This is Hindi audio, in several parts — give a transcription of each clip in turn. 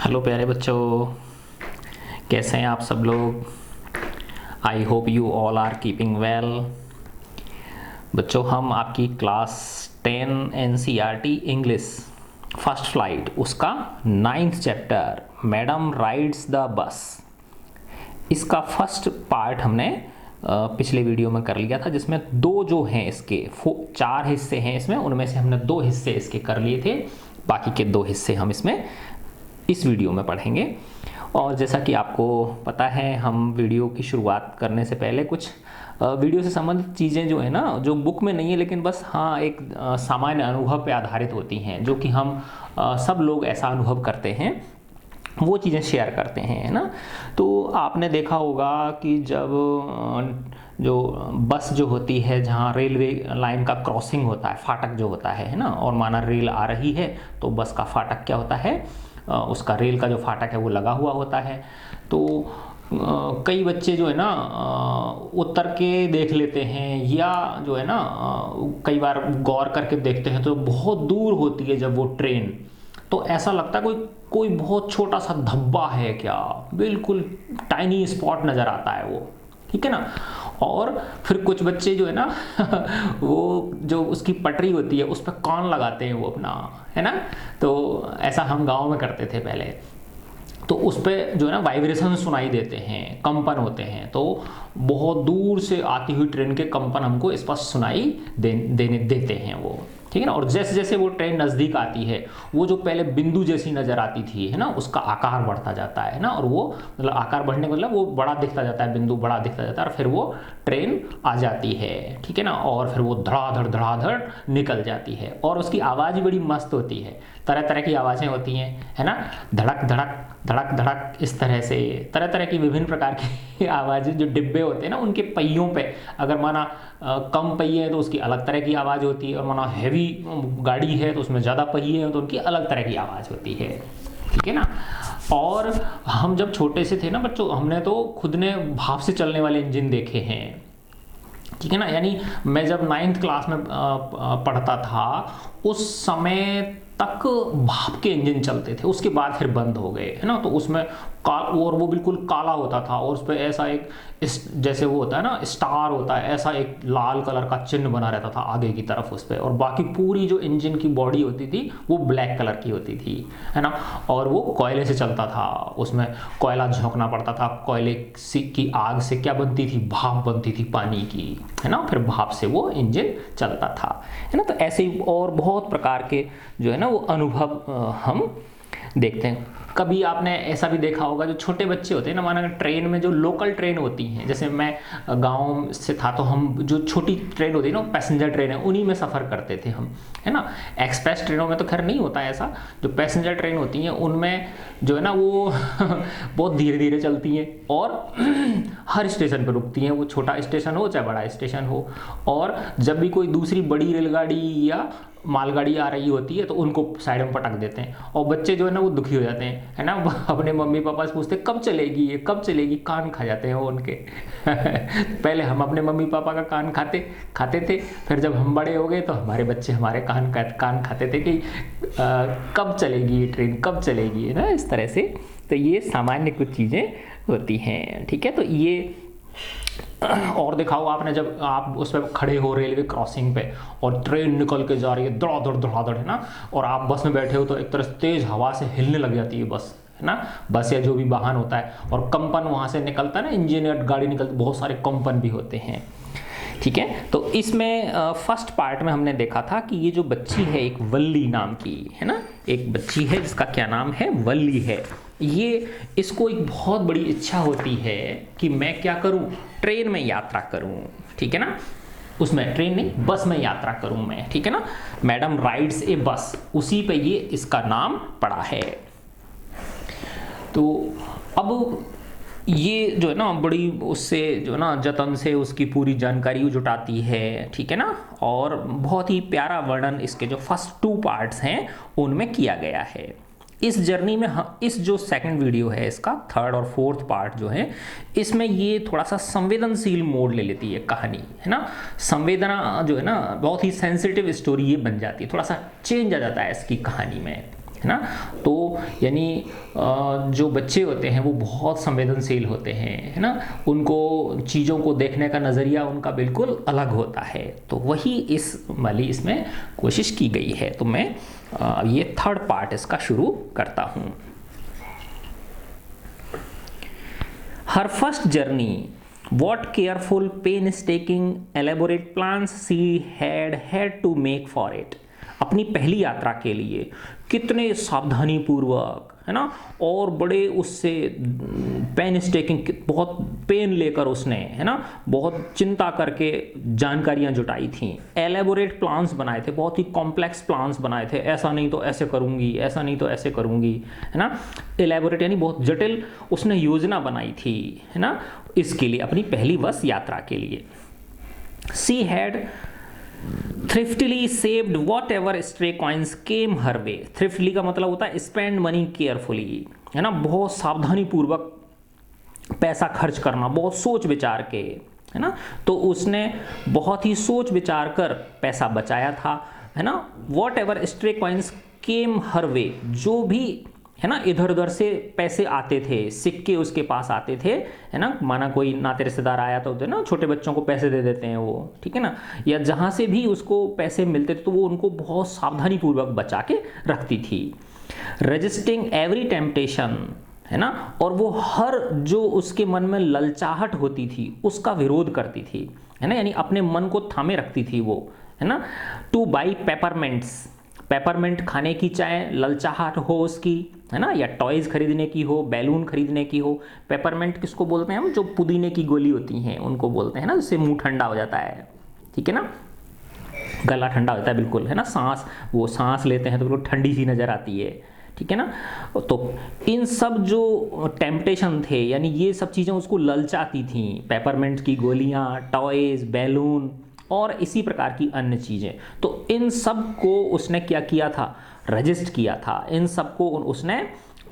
हेलो प्यारे बच्चों, कैसे हैं आप सब लोग। I hope you all are keeping well. बच्चों, हम आपकी class 10 NCERT English First Flight उसका 9th chapter madam rides the bus, इसका फर्स्ट पार्ट हमने पिछले वीडियो में कर लिया था, जिसमें दो जो हैं इसके 4 हिस्से हैं इसमें, उनमें से हमने 2 हिस्से इसके कर लिए थे। बाकी के 2 हिस्से हम इसमें इस वीडियो में पढ़ेंगे। और जैसा कि आपको पता है, हम वीडियो की शुरुआत करने से पहले कुछ वीडियो से संबंधित चीज़ें जो है ना, जो बुक में नहीं है लेकिन बस हाँ एक सामान्य अनुभव पे आधारित होती हैं, जो कि हम सब लोग ऐसा अनुभव करते हैं, वो चीज़ें शेयर करते हैं, है ना। तो आपने देखा होगा कि जब जो बस जो होती है, जहाँ रेलवे लाइन का क्रॉसिंग होता है, फाटक जो होता है ना, और माना रेल आ रही है तो बस का फाटक क्या होता है, उसका रेल का जो फाटक है वो लगा हुआ होता है। तो कई बच्चे जो है ना उतर के देख लेते हैं, या जो है ना कई बार गौर करके देखते हैं तो बहुत दूर होती है जब वो ट्रेन, तो ऐसा लगता है कोई कोई बहुत छोटा सा धब्बा है क्या, बिल्कुल टाइनी स्पॉट नज़र आता है वो, ठीक है ना। और फिर कुछ बच्चे जो है ना वो जो उसकी पटरी होती है उस पर कान लगाते हैं वो अपना, है ना। तो ऐसा हम गांव में करते थे पहले। तो उस पर जो है ना वाइब्रेशन सुनाई देते हैं, कंपन होते हैं, तो बहुत दूर से आती हुई ट्रेन के कंपन हमको स्पष्ट सुनाई देते हैं वो, ठीक है ना। और जैसे जैसे वो ट्रेन नज़दीक आती है, वो जो पहले बिंदु जैसी नज़र आती थी, है ना, उसका आकार बढ़ता जाता है ना, और वो मतलब आकार बढ़ने का मतलब वो बड़ा दिखता जाता है, बिंदु बड़ा दिखता जाता है, और फिर वो ट्रेन आ जाती है, ठीक है ना। और फिर वो धड़ाधड़ निकल जाती है, और उसकी आवाज़ भी बड़ी मस्त होती है, तरह तरह की आवाज़ें होती हैं, है ना, धड़क धड़क धड़क धड़क, इस तरह से तरह तरह की विभिन्न प्रकार की आवाज़ें। जो डिब्बे होते हैं ना, उनके पहियों पे अगर माना कम पहिए हैं तो उसकी अलग तरह की आवाज़ होती है, और माना हैवी गाड़ी है तो उसमें ज़्यादा पहिए हैं तो उनकी अलग तरह की आवाज़ होती है, ठीक है ना। और हम जब छोटे से थे ना बच्चों, हमने तो खुद ने भाप से चलने वाले इंजन देखे हैं, ठीक है ना। यानी मैं जब 9th क्लास में पढ़ता था, उस समय तक भाप के इंजन चलते थे, उसके बाद फिर बंद हो गए, है ना। तो उसमें और वो बिल्कुल काला होता था, और उस पर ऐसा एक जैसे वो होता है ना स्टार होता है, ऐसा एक लाल कलर का चिन्ह बना रहता था आगे की तरफ उस पर, और बाकी पूरी जो इंजन की बॉडी होती थी वो ब्लैक कलर की होती थी, है ना। और वो कोयले से चलता था, उसमें कोयला झोंकना पड़ता था, कोयले की आग से क्या बनती थी, भाप बनती थी पानी की, है ना, फिर भाप से वो इंजन चलता था, है ना। तो ऐसे ही और बहुत प्रकार के जो है ना वो अनुभव हम देखते हैं। कभी आपने ऐसा भी देखा होगा, जो छोटे बच्चे होते हैं ना, माना ट्रेन में जो लोकल ट्रेन होती हैं, जैसे मैं गांव से था तो हम जो छोटी ट्रेन होती है ना, पैसेंजर ट्रेन है, उन्हीं में सफ़र करते थे हम, है ना। एक्सप्रेस ट्रेनों में तो खैर नहीं होता है ऐसा। जो पैसेंजर ट्रेन होती हैं उनमें जो है ना वो बहुत धीरे धीरे चलती हैं, और हर स्टेशन पर रुकती हैं, वो छोटा स्टेशन हो चाहे बड़ा स्टेशन हो। और जब भी कोई दूसरी बड़ी रेलगाड़ी या मालगाड़ी आ रही होती है तो उनको साइड में पटक देते हैं, और बच्चे जो है ना वो दुखी हो जाते हैं, है ना, अपने मम्मी पापा से पूछते कब चलेगी ये, कब चलेगी, कान खा जाते हैं वो उनके। पहले हम अपने मम्मी पापा का कान खाते थे, फिर जब हम बड़े हो गए तो हमारे बच्चे हमारे कान खाते थे कि कब चलेगी ये ट्रेन, कब चलेगी, है ना, इस तरह से। तो ये सामान्य कुछ चीज़ें होती हैं, ठीक है। तो ये और दिखाओ आपने, जब आप उस पर खड़े हो रेलवे क्रॉसिंग पे और ट्रेन निकल के जा रही है धड़ाधड़, है ना, और आप बस में बैठे हो तो एक तरह से तेज हवा से हिलने लग जाती है बस, है ना, बस या जो भी वाहन होता है, और कंपन वहाँ से निकलता है ना, इंजन या गाड़ी निकलती, बहुत सारे कंपन भी होते हैं, ठीक है। तो इसमें फर्स्ट पार्ट में हमने देखा था कि ये जो बच्ची है एक वल्ली नाम की, है ना, एक बच्ची है जिसका क्या नाम है, वल्ली है। ये इसको एक बहुत बड़ी इच्छा होती है कि मैं क्या करूं, ट्रेन में यात्रा करूं, ठीक है ना, उसमें ट्रेन नहीं बस में यात्रा करूं मैं, ठीक है ना। मैडम राइड्स ए बस, उसी पे ये इसका नाम पड़ा है। तो अब ये जो है ना बड़ी उससे जो है ना जतन से उसकी पूरी जानकारी जुटाती है, ठीक है ना, और बहुत ही प्यारा वर्णन इसके जो फर्स्ट 2 पार्ट्स हैं उनमें किया गया है। इस जर्नी में इस जो सेकंड वीडियो है इसका 3rd और 4th पार्ट जो है, इसमें ये थोड़ा सा संवेदनशील मोड ले लेती है कहानी, है ना। संवेदना जो है ना, बहुत ही सेंसिटिव स्टोरी ये बन जाती है, थोड़ा सा चेंज आ जाता है इसकी कहानी में, है ना। तो यानी जो बच्चे होते हैं वो बहुत संवेदनशील होते हैं, है ना, उनको चीज़ों को देखने का नज़रिया उनका बिल्कुल अलग होता है। तो वही इस वाली इसमें कोशिश की गई है। तो मैं ये थर्ड पार्ट इसका शुरू करता हूँ। हर first journey, what careful, painstaking, elaborate plans she had to make for it। अपनी पहली यात्रा के लिए कितने सावधानी पूर्वक, है ना, और बड़े उससे पेनस्टेकिंग, बहुत पेन लेकर उसने, है ना, बहुत चिंता करके जानकारियां जुटाई थी। एलेबोरेट प्लान्स बनाए थे, बहुत ही कॉम्प्लेक्स प्लान्स बनाए थे, ऐसा नहीं तो ऐसे करूंगी, ऐसा नहीं तो ऐसे करूंगी, है ना। एलेबोरेट यानी बहुत जटिल उसने योजना बनाई थी, है ना, इसके लिए, अपनी पहली बस यात्रा के लिए। She had thriftily saved whatever stray coins came her way. Thriftily का मतलब होता है स्पेंड मनी केयरफुली, है ना, बहुत सावधानी पूर्वक पैसा खर्च करना, बहुत सोच विचार के, है ना। तो उसने बहुत ही सोच विचार कर पैसा बचाया था, है ना। What ever stray coins came her वे, जो भी, है ना, इधर उधर से पैसे आते थे, सिक्के उसके पास आते थे, है ना, माना कोई नाते रिश्तेदार आया तो ना छोटे बच्चों को पैसे दे देते हैं वो, ठीक है ना, या जहाँ से भी उसको पैसे मिलते थे तो वो उनको बहुत सावधानी पूर्वक बचा के रखती थी। रेजिस्टिंग एवरी टेम्पटेशन, है ना, और वो हर जो उसके मन में ललचाहट होती थी उसका विरोध करती थी, है ना, यानी अपने मन को थामे रखती थी वो, है ना। टू बाई पेपरमेंट्स, पेपरमेंट खाने की चाहे ललचाहट हो उसकी, है ना, या टॉयज़ खरीदने की हो, बैलून खरीदने की हो। पेपरमेंट किसको बोलते हैं हम, जो पुदीने की गोली होती हैं उनको बोलते हैं ना, जिससे मुंह ठंडा हो जाता है, ठीक है ना, गला ठंडा होता है बिल्कुल, है ना, सांस, वो सांस लेते हैं तो बिल्कुल ठंडी सी नज़र आती है, ठीक है ना। तो इन सब जो टेम्पटेशन थे, यानी ये सब चीज़ें उसको ललचाती थी, पेपरमेंट की गोलियाँ, टॉयज़, बैलून और इसी प्रकार की अन्य चीज़ें। तो इन सब को उसने क्या किया था, रजिस्ट किया था, इन सब को उसने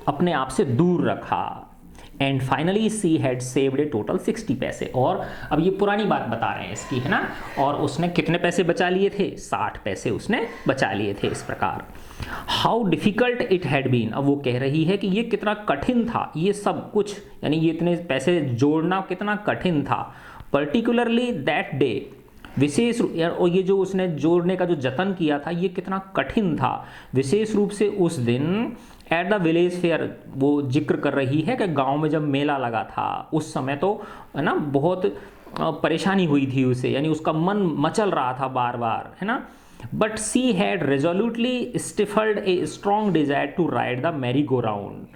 अपने आप से दूर रखा। And finally she had saved A total 60 पैसे। और अब ये पुरानी बात बता रहे हैं इसकी, है ना, और उसने कितने पैसे बचा लिए थे, 60 पैसे उसने बचा लिए थे इस प्रकार। How difficult it had been, अब वो कह रही है कि ये कितना कठिन था ये सब कुछ, यानी ये इतने पैसे जोड़ना कितना कठिन था। पर्टिकुलरली दैट डे, विशेष, और ये जो उसने जोड़ने का जो जतन किया था ये कितना कठिन था, विशेष रूप से उस दिन एट द विलेज फेयर, वो जिक्र कर रही है कि गांव में जब मेला लगा था उस समय, तो है ना, बहुत परेशानी हुई थी उसे, यानी उसका मन मचल रहा था बार बार, है ना। But she had resolutely stifled a strong desire to ride the merry go round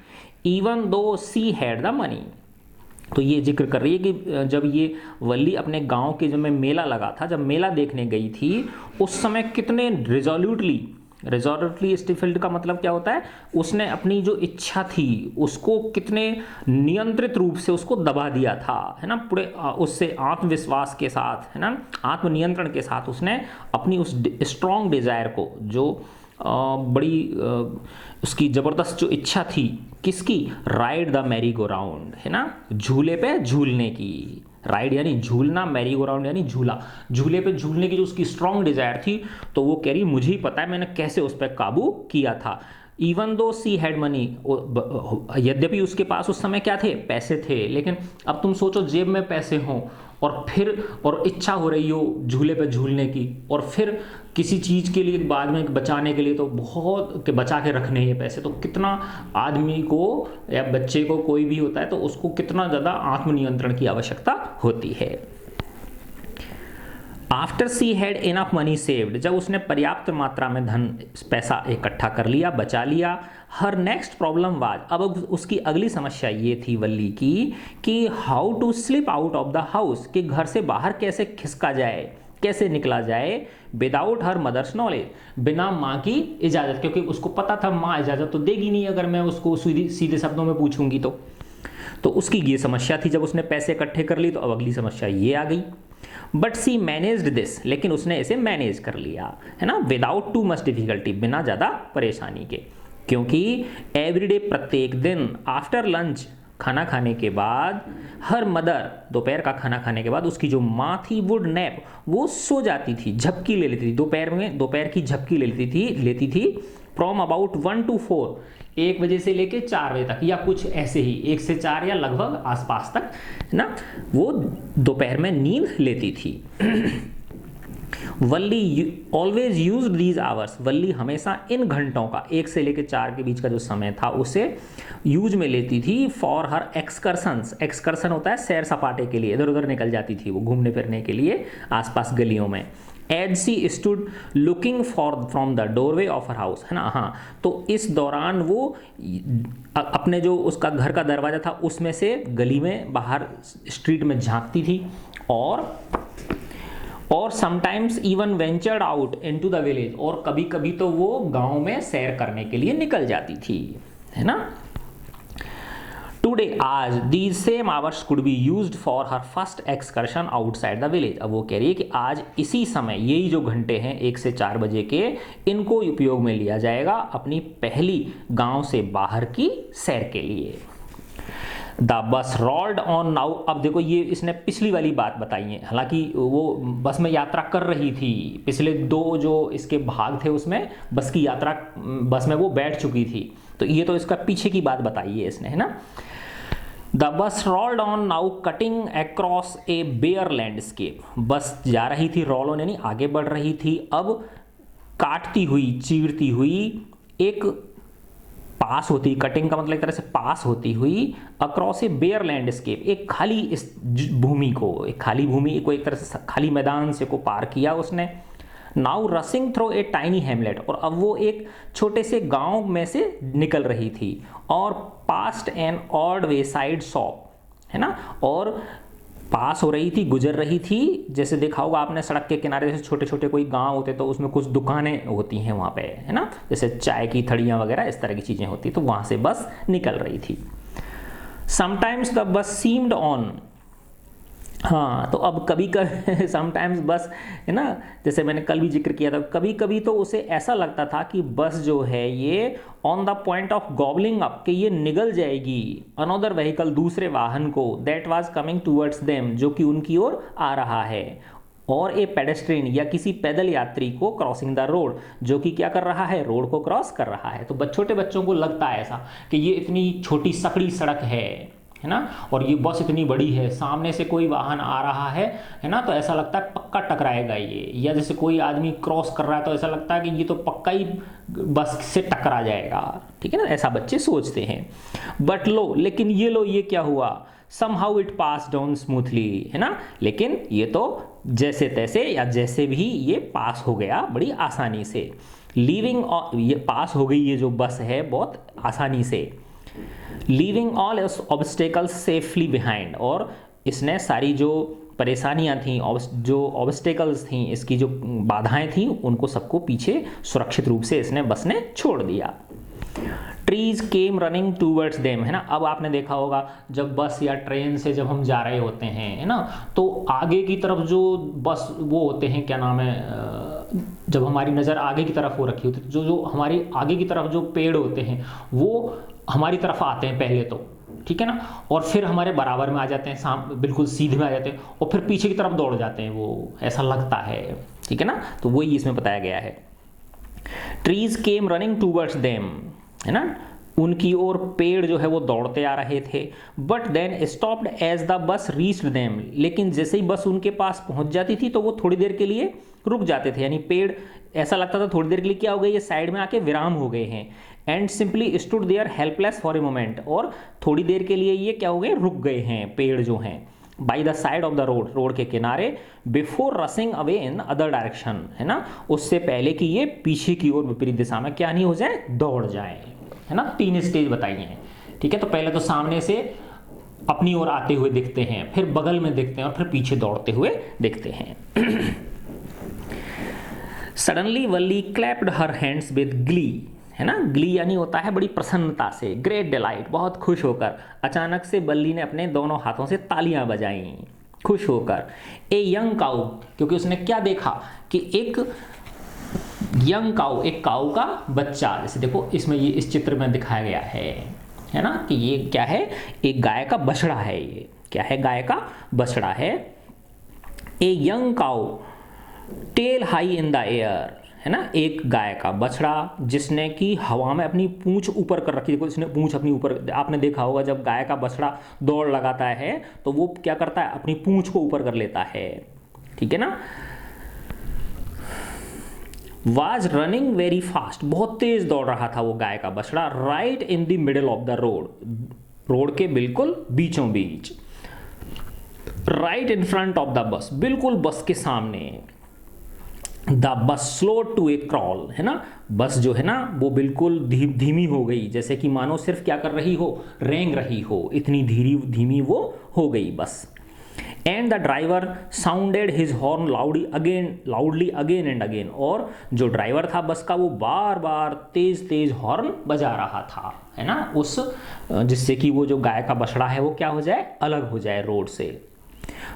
even though she had the money. तो ये जिक्र कर रही है कि जब ये वल्ली अपने गांव के, जब में मेला लगा था, जब मेला देखने गई थी उस समय कितने रिजोल्यूटली स्टिफल्ड का मतलब क्या होता है, उसने अपनी जो इच्छा थी उसको कितने नियंत्रित रूप से उसको दबा दिया था, है ना, पूरे उससे आत्मविश्वास के साथ, है ना, आत्मनियंत्रण के साथ उसने अपनी उस स्ट्रॉन्ग डिजायर को, जो बड़ी उसकी ज़बरदस्त जो इच्छा थी, किसकी, ride the merry go round, है ना, झूले पे झूलने की। राइड यानी झूलना, मैरी गो राउंड यानी झूला, झूले पे झूलने की जो उसकी स्ट्रॉन्ग डिजायर थी, तो वो कह रही मुझे ही पता है मैंने कैसे उस पर काबू किया था। Even though she had money, यद्यपि उसके पास उस समय क्या थे, पैसे थे, लेकिन अब तुम सोचो जेब में पैसे हों और इच्छा हो रही हो झूले पे झूलने की, और फिर किसी चीज़ के लिए बाद में बचाने के लिए, तो बहुत बचा के रखने ये पैसे, तो कितना आदमी को या बच्चे को, कोई भी होता है तो उसको कितना ज़्यादा आत्मनियंत्रण की आवश्यकता होती है। After she had enough money saved, जब उसने पर्याप्त मात्रा में धन, पैसा इकट्ठा कर लिया, बचा लिया, हर नेक्स्ट प्रॉब्लम वाज, अब उसकी अगली समस्या ये थी वल्ली की कि how to slip out of the house, कि घर से बाहर कैसे खिसका जाए, कैसे निकला जाए, विदाउट हर मदर्स नॉलेज, बिना माँ की इजाज़त, क्योंकि उसको पता था माँ इजाज़त तो देगी नहीं अगर मैं उसको सीधे शब्दों में पूछूंगी तो उसकी ये समस्या थी। जब उसने पैसे इकट्ठे कर लिए तो अब अगली समस्या ये आ गई। बट सी मैनेज्ड दिस, लेकिन उसने इसे मैनेज कर लिया, है ना, विदाउट टू मच डिफिकल्टी, बिना ज़्यादा परेशानी के, क्योंकि एवरीडे, प्रत्येक दिन, आफ्टर लंच, खाना खाने के बाद हर मदर, दोपहर का खाना खाने के बाद उसकी जो माँ थी वुड नैप, वो सो जाती थी, झपकी ले लेती थी, दोपहर की झपकी लेती थी फ्रॉम अबाउट 1 to 4, 1 बजे से लेके 4 बजे तक, या कुछ ऐसे ही 1 से 4 या लगभग आसपास तक, है ना, वो दोपहर में नींद लेती थी। वल्ली ऑलवेज यूज दीज आवर्स, वल्ली हमेशा इन घंटों का, 1 से लेकर 4 के बीच का जो समय था उसे यूज में लेती थी फॉर हर एक्सकर्सन्स, एक्सकर्सन होता है सैर सपाटे के लिए, इधर उधर निकल जाती थी वो घूमने फिरने के लिए आसपास गलियों में। As she stood looking for from the doorway of her house, है ना, हाँ, तो इस दौरान वो अपने जो उसका घर का दरवाजा था उसमें से गली में बाहर स्ट्रीट में झांकती थी, और sometimes even ventured out into the village, और कभी कभी तो वो गांव में सैर करने के लिए निकल जाती थी, है ना। टुडे, आज, these same hours could be used for her first excursion outside the village. अब वो कह रही है कि आज इसी समय, यही जो घंटे हैं 1 से 4 बजे के, इनको उपयोग में लिया जाएगा अपनी पहली गांव से बाहर की सैर के लिए। The bus rolled on now, अब देखो ये इसने पिछली वाली बात बताई है, हालांकि वो बस में यात्रा कर रही थी, पिछले 2 जो इसके भाग थे उसमें बस की यात्रा, बस में वो बैठ चुकी थी, तो ये तो इसका पीछे की बात बताई है इसने, है ना। The bus rolled on now cutting across a bare landscape, bus जा रही थी, रोल ऑन यानी आगे बढ़ रही थी, अब काटती हुई, चीरती हुई, एक पास होती, कटिंग का मतलब एक तरह से पास होती हुई, अक्रॉस ए बेयर लैंडस्केप, एक खाली इस भूमि को, एक खाली भूमि को, एक तरह से खाली मैदान से को पार किया उसने। Now rushing through a tiny hamlet, और अब वो एक छोटे से गांव में से निकल रही थी, और past and odd way side shop, है ना, और पास हो रही थी, गुजर रही थी, जैसे देखा होगा आपने सड़क के किनारे जैसे छोटे छोटे कोई गांव होते तो उसमें कुछ दुकानें होती हैं वहाँ पे, है ना, जैसे चाय की थड़ियाँ वगैरह इस तरह की चीज़ें होती, तो वहाँ से बस निकल रही थी। Sometimes the bus seemed on, हाँ, तो अब कभी कभी समटाइम्स बस, है ना, जैसे मैंने कल भी जिक्र किया था, कभी कभी तो उसे ऐसा लगता था कि बस जो है ये on the point of gobbling up, कि ये निगल जाएगी अनदर व्हीकल, दूसरे वाहन को, that was coming towards them, जो कि उनकी ओर आ रहा है, और ए पेडेस्ट्रियन या किसी पैदल यात्री को क्रॉसिंग द रोड, जो कि क्या कर रहा है, रोड को क्रॉस कर रहा है। तो छोटे बच्चों को लगता है ऐसा कि ये इतनी छोटी सकड़ी सड़क है ना, और ये बस इतनी बड़ी है, सामने से कोई वाहन आ रहा है ना, तो ऐसा लगता है पक्का टकराएगा ये, या जैसे कोई आदमी क्रॉस कर रहा है तो ऐसा लगता है कि ये तो पक्का ही बस से टकरा जाएगा, ठीक है ना, ऐसा बच्चे सोचते हैं। बट लो, लेकिन ये क्या हुआ, somehow it passed on smoothly, है ना, लेकिन ये तो जैसे तैसे या जैसे भी ये पास हो गया बड़ी आसानी से। लीविंग, ये पास हो गई ये जो बस है बहुत आसानी से। Leaving all obstacles safely behind, और इसने सारी जो परेशानियां थी, जो ऑब्स्टेकल्स थी, इसकी जो बाधाएं थी, उनको सबको पीछे सुरक्षित रूप से इसने बस ने छोड़ दिया। Trees came running towards them, है ना, अब आपने देखा होगा जब बस या ट्रेन से जब हम जा रहे होते हैं, है ना, तो आगे की तरफ जो बस वो होते हैं, क्या नाम है, जब हमारी नज़र आगे की तरफ हो रखी होती है, जो हमारी आगे की तरफ जो पेड़ होते हैं वो हमारी तरफ आते हैं पहले तो, ठीक है ना, और फिर हमारे बराबर में आ जाते हैं, बिल्कुल सीधे में आ जाते हैं, और फिर पीछे की तरफ दौड़ जाते हैं, वो ऐसा लगता है, ठीक है ना, तो वही इसमें बताया गया है। Trees came running towards them, है ना, उनकी ओर पेड़ जो है वो दौड़ते आ रहे थे। But then stopped as the bus reached them, लेकिन जैसे ही बस उनके पास पहुंच जाती थी तो वो थोड़ी देर के लिए रुक जाते थे, यानी पेड़ ऐसा लगता था थोड़ी देर के लिए क्या हो गई, ये साइड में आके विराम हो गए हैं। And simply stood there helpless for a moment, और थोड़ी देर के लिए ये क्या हो गए, रुक गए हैं पेड़ जो हैं by the side of the road, road के किनारे, before रसिंग away in other direction, है ना, उससे पहले कि ये पीछे की ओर विपरीत दिशा में क्या नहीं हो जाए, दौड़ जाए, है ना। 3 स्टेज बताई हैं, ठीक है, तो पहले तो सामने से अपनी ओर आते हुए दिखते हैं, फिर बगल में दिखते हैं, और फिर पीछे दौड़ते हुए दिखते हैं। Suddenly Valli clapped her hands with Glee, है ना, ग्ली यानी होता है बड़ी प्रसन्नता से, ग्रेट डिलाइट, बहुत खुश होकर। अचानक से बल्ली ने अपने दोनों हाथों से तालियां बजाई खुश होकर। ए यंग काऊ, क्योंकि उसने क्या देखा कि एक यंग काऊ, एक काऊ का बच्चा, जैसे देखो इसमें ये इस चित्र में दिखाया गया है, है ना, कि ये क्या है, एक गाय का बछड़ा है, ये क्या है, गाय का बछड़ा है। A young cow tail high in the air, है ना, एक गाय का बछड़ा जिसने कि हवा में अपनी पूंछ ऊपर कर रखी, देखो इसने पूंछ अपनी ऊपर, आपने देखा होगा जब गाय का बछड़ा दौड़ लगाता है तो वो क्या करता है, अपनी पूंछ को ऊपर कर लेता है, ठीक है ना। वाज रनिंग वेरी फास्ट, बहुत तेज दौड़ रहा था वो गाय का बछड़ा, right in the middle of the road, road के बिल्कुल बीचों बीच, right in front of the bus, बिल्कुल बस के सामने। The bus slow to A crawl, है ना, बस जो है ना वो बिल्कुल धीमी हो गई, जैसे कि मानो सिर्फ क्या कर रही हो, रेंग रही हो, इतनी धीमी वो हो गई बस। And the driver sounded his horn loudly again and again, और जो ड्राइवर था बस का वो बार बार तेज हॉर्न बजा रहा था, है ना, उस जिससे कि वो जो गाय का बछड़ा है वो क्या हो जाए, अलग हो जाए रोड से।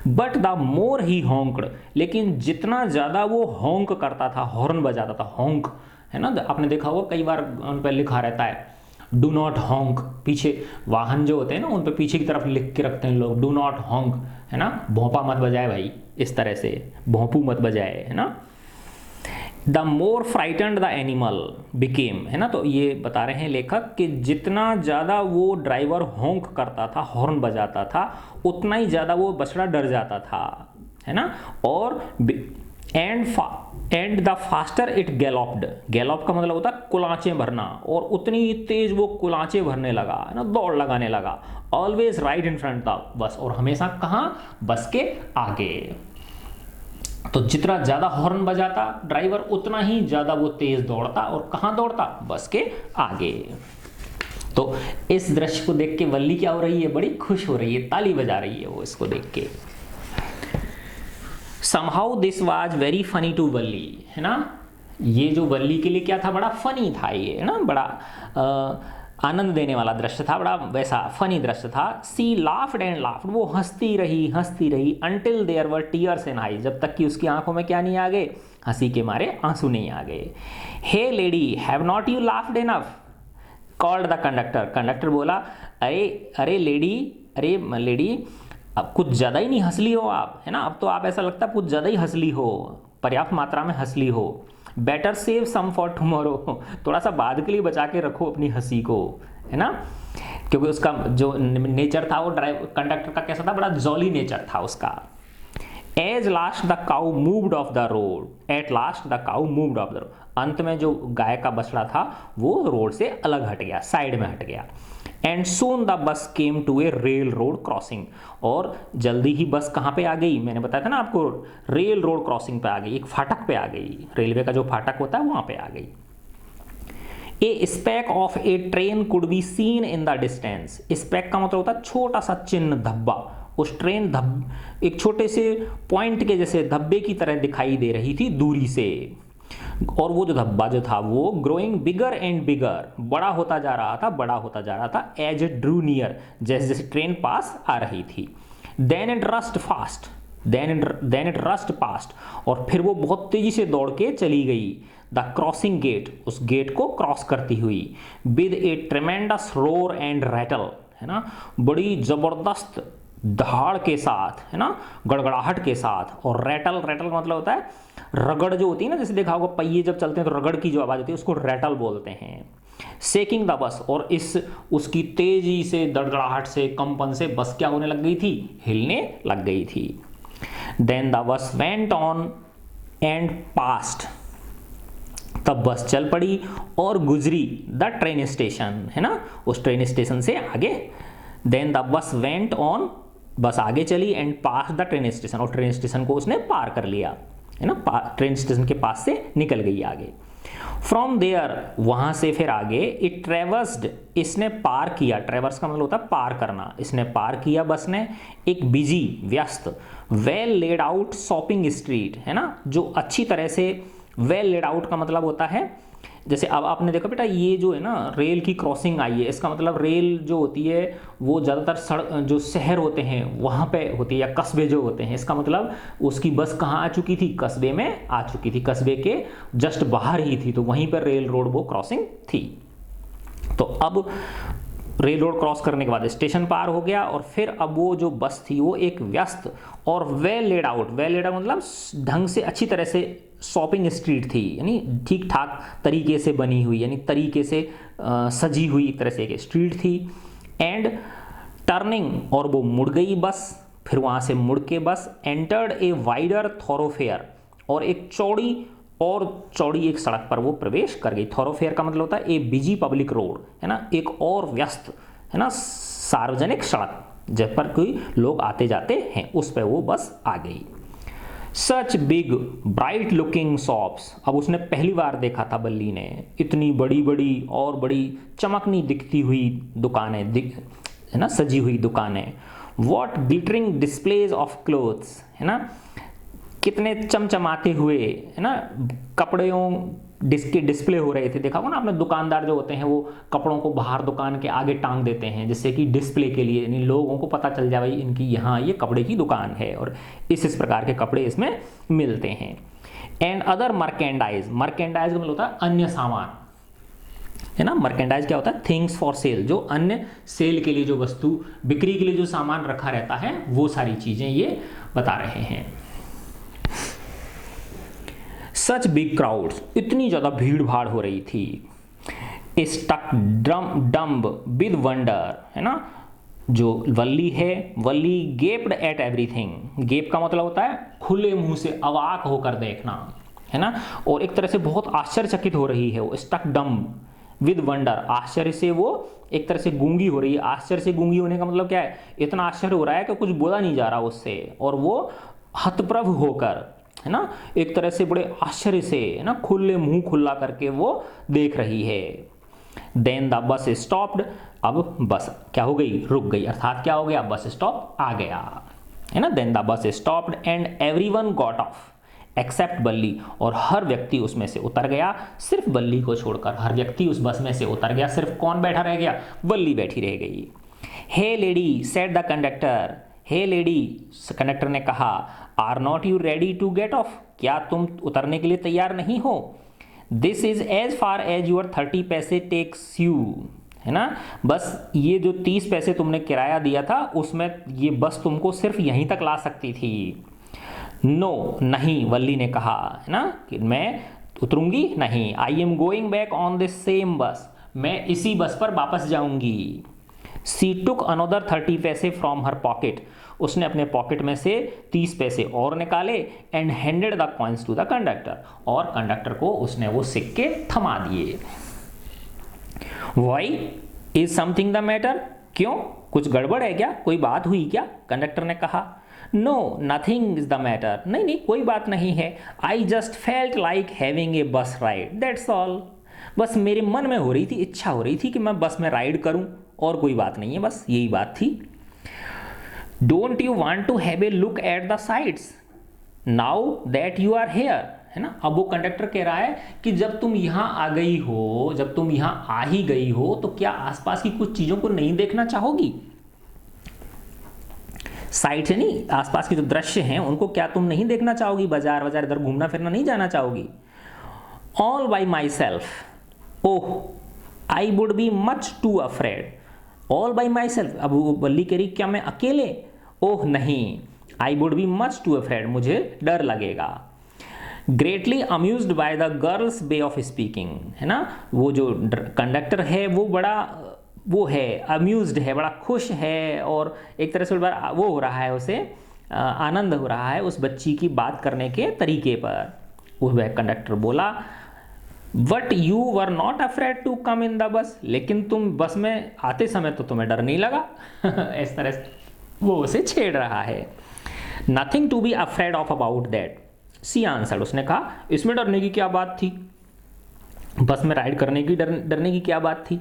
बट द मोर ही हॉन्क्ड, लेकिन जितना ज्यादा वो हॉन्क करता था, हॉर्न बजाता था, हॉन्क, है ना, आपने देखा होगा कई बार उन पर लिखा रहता है डू नॉट हॉन्क, पीछे वाहन जो होते हैं ना उन पर पीछे की तरफ लिख के रखते हैं लोग, डू नॉट हॉन्क, है ना, भौंपा मत बजाए भाई, इस तरह से भौंपू मत बजाए, है ना। The more frightened the animal became, है ना, तो ये बता रहे हैं लेखक कि जितना ज़्यादा वो ड्राइवर हॉन्क करता था, हॉर्न बजाता था, उतना ही ज़्यादा वो बछड़ा डर जाता था, है ना। और एंड द फास्टर इट गैलॉप्ड, गैलॉप का मतलब होता है कुलांचे भरना, और उतनी तेज वो कुलांचे भरने लगा, है ना, दौड़ लगाने लगा। Always right in front the bus, और हमेशा कहाँ, बस के आगे। तो जितना ज़्यादा हॉर्न बजाता ड्राइवर उतना ही ज़्यादा वो तेज दौड़ता, और कहाँ दौड़ता, बस के आगे। तो इस दृश्य को देख के वल्ली क्या हो रही है, बड़ी खुश हो रही है, ताली बजा रही है वो इसको देख के। Somehow this was very funny to वल्ली, है ना, ये जो वल्ली के लिए क्या था, बड़ा फनी था ये, है ना, बड़ा आनंद देने वाला दृश्य था, बड़ा वैसा फनी दृश्य था। सी लाफ्ड एंड लाफ्ड, वो हंसती रही until there were tears in eye, जब तक कि उसकी आंखों में क्या नहीं आ गए, हंसी के मारे आंसू नहीं आ गए। Hey lady have not you laughed enough, called the conductor, conductor बोला अरे लेडी अब कुछ ज़्यादा ही नहीं हंस ली हो आप, है ना, अब तो आप ऐसा लगता है कुछ ज़्यादा ही हंस ली हो, पर्याप्त मात्रा में हंस ली हो। Better save some for tomorrow, थोड़ा सा बाद के लिए बचा के रखो अपनी हंसी को, है ना, क्योंकि उसका जो नेचर था वो कंडक्टर का कैसा था, बड़ा जॉली नेचर था उसका। As last the cow moved off the road, at last the cow moved off the road, अंत में जो गाय का बछड़ा था वो रोड से अलग हट गया, साइड में हट गया। And soon the bus came to a railroad crossing, और जल्दी ही बस कहाँ पे आ गई, मैंने बताया था ना आपको, रेल रोड क्रॉसिंग पे आ गई, एक फाटक पे आ गई, रेलवे का जो फाटक होता है वहां पे आ गई। A speck of a train could be seen in the distance, speck का मतलब होता है छोटा सा चिन्ह, धब्बा, उस ट्रेन एक छोटे से पॉइंट के जैसे धब्बे की तरह दिखाई दे रही थी दूरी से, और वो जो धब्बा जो था वो ग्रोइंग बिगर एंड बिगर, बड़ा होता जा रहा था एज इट ड्रू नियर, जैसे जैसे ट्रेन पास आ रही थी। देन इट रस्ट पास्ट, और फिर वो बहुत तेजी से दौड़ के चली गई। द क्रॉसिंग गेट, उस गेट को क्रॉस करती हुई। With a tremendous roar and rattle, है ना, बड़ी जबरदस्त दहाड़ के साथ, है ना, गड़गड़ाहट के साथ। और रैटल का मतलब होता है रगड़ जो होती है ना, जैसे देखा होगा पहिए जब चलते हैं तो रगड़ की जो आवाज होती है उसको रैटल बोलते हैं। शेकिंग द बस, और उसकी तेजी से दड़गड़ाहट से कंपन से बस क्या होने लग गई थी, हिलने लग गई थी। Then the bus went on and past, तब बस चल पड़ी और गुजरी द ट्रेन स्टेशन, है ना, उस ट्रेन स्टेशन से आगे। Then the bus went on, bus आगे चली, and pass the train station, और ट्रेन स्टेशन को उसने पार कर लिया, है ना, ट्रेन स्टेशन के पास से निकल गई आगे। फ्रॉम देयर, वहां से फिर आगे। इट ट्रेवर्स्ड, इसने पार किया, ट्रेवर्स का मतलब होता है पार करना, इसने पार किया बस ने एक बिजी, व्यस्त, well laid out shopping street, है ना, जो अच्छी तरह से, वेल लेड आउट का मतलब होता है, जैसे अब आपने देखा बेटा ये जो है ना रेल की क्रॉसिंग आई है, इसका मतलब रेल जो होती है वो ज़्यादातर सड़क जो शहर होते हैं वहाँ पे होती है, या कस्बे जो होते हैं, इसका मतलब उसकी बस कहाँ आ चुकी थी, कस्बे में आ चुकी थी, कस्बे के जस्ट बाहर ही थी, तो वहीं पर रेल रोड वो क्रॉसिंग थी। तो अब रेल रोड क्रॉस करने के बाद स्टेशन पार हो गया और फिर अब वो जो बस थी वो एक व्यस्त और वेल लेड आउट मतलब ढंग से अच्छी तरह से शॉपिंग स्ट्रीट थी, यानी ठीक ठाक तरीके से बनी हुई, यानी तरीके से सजी हुई एक तरह से एक स्ट्रीट थी। एंड टर्निंग, और वो मुड़ गई बस, फिर वहाँ से मुड़ के बस एंटर्ड ए वाइडर थॉरोफेयर, और एक चौड़ी एक सड़क पर वो प्रवेश कर गई। थॉरोफेयर का मतलब होता है ए बिजी पब्लिक रोड, है ना, एक और व्यस्त, है ना, सार्वजनिक सड़क जब पर कोई लोग आते जाते हैं, उस पर वो बस आ गई। Such big bright looking shops, अब उसने पहली बार देखा था बल्ली ने इतनी बड़ी बड़ी और बड़ी चमकनी दिखती हुई दुकानें, है ना, सजी हुई दुकानें। What glittering displays of clothes, है ना, कितने चमचमाते हुए, है ना, कपड़ों जिसके डिस्प्ले हो रहे थे। देखा हो ना आपने, दुकानदार जो होते हैं वो कपड़ों को बाहर दुकान के आगे टांग देते हैं जिससे कि डिस्प्ले के लिए, यानी लोगों को पता चल जाए भाई इनकी यहाँ ये कपड़े की दुकान है और इस प्रकार के कपड़े इसमें मिलते हैं। एंड अदर मर्केंडाइज, मर्केंडाइज का मतलब होता है अन्य सामान, है ना। मर्केंडाइज क्या होता है? थिंग्स फॉर सेल, जो अन्य सेल के लिए, जो वस्तु बिक्री के लिए जो सामान रखा रहता है वो सारी चीजें ये बता रहे हैं। सच बिग क्राउड्स, इतनी ज्यादा भीड़ भाड़ हो रही थी। स्टक डम्ब विद वंडर, है ना, जो वल्ली है, वल्ली गेप्ड एट एवरीथिंग, गेप का मतलब होता है खुले मुंह से अवाक होकर देखना, है ना, और एक तरह से बहुत आश्चर्यचकित हो रही है वो। स्टक डम्ब विद वंडर, आश्चर्य से वो एक तरह से गूंगी हो रही है। आश्चर्य से गूंगी होने का मतलब क्या है? इतना आश्चर्य हो रहा है कि कुछ बोला नहीं जा रहा उससे, और वो हतप्रभ होकर, है ना, एक तरह से बड़े आश्चर्य से, है ना, खुले मुंह खुला करके वो देख रही है। देन द बस स्टॉप्ड, अब बस क्या हो गई? रुक गई, अर्थात क्या हो गया? बस स्टॉप आ गया, है ना। Then the bus stopped and everyone got off except Valli, और हर व्यक्ति उसमें से उतर गया सिर्फ बल्ली को छोड़कर। हर व्यक्ति उस बस में से उतर गया, सिर्फ कौन बैठा रह गया? बल्ली बैठी रह गई। Hey lady said the conductor, hey lady, conductor ने कहा, are not you ready to get off, क्या तुम उतरने के लिए तैयार नहीं हो? This is as far as your 30 पैसे टेक्स यू, है ना, बस ये जो 30 पैसे तुमने किराया दिया था उसमें ये बस तुमको सिर्फ यहीं तक ला सकती थी। नो, नहीं, वल्ली ने कहा, है ना, कि मैं उतरूंगी नहीं। I am going back on this same बस, मैं इसी बस पर वापस जाऊंगी। सी टुक अनदर 30 पैसे फ्रॉम हर पॉकेट, उसने अपने पॉकेट में से 30 पैसे और निकाले। And handed the coins to the conductor, और कंडक्टर को उसने वो सिक्के थमा दिए। Why is something the matter, क्यों, कुछ गड़बड़ है क्या, कोई बात हुई क्या? कंडक्टर ने कहा। No, nothing is the matter, नहीं नहीं कोई बात नहीं है। I just felt like having a bus ride, that's all, बस मेरे मन में हो रही थी, इच्छा हो रही थी कि मैं बस में राइड करूं, और कोई बात नहीं है, बस यही बात थी। Don't you want to have a look at the sides now that you are here, है ना। अब वो कंडक्टर कह रहा है कि जब तुम यहां आ गई हो, जब तुम यहां आ ही गई हो, तो क्या आसपास की कुछ चीजों को नहीं देखना चाहोगी? साइड से नहीं, आसपास के जो दृश्य हैं उनको क्या तुम नहीं देखना चाहोगी? बाजार बाजार इधर घूमना फिरना नहीं जाना चाहोगी? All by myself, oh I would be much too afraid, all by myself, अब वो बल्ली कह रही क्या मैं अकेले? ओह नहीं, आई would be much too afraid, मुझे डर लगेगा। Greatly amused by the girls way of speaking, है ना, वो जो कंडक्टर है वो बड़ा वो है, अम्यूज्ड है, बड़ा खुश है, और एक तरह से बड़ा वो हो रहा है, उसे आनंद हो रहा है उस बच्ची की बात करने के तरीके पर। वह कंडक्टर बोला, but you were not afraid to come in the bus, लेकिन तुम बस में आते समय तो तुम्हें डर नहीं लगा? इस तरह से वो उसे छेड़ रहा है। Nothing to be afraid of about that, she answered, उसने कहा इसमें डरने की क्या बात थी, बस में राइड करने की डरने की क्या बात थी?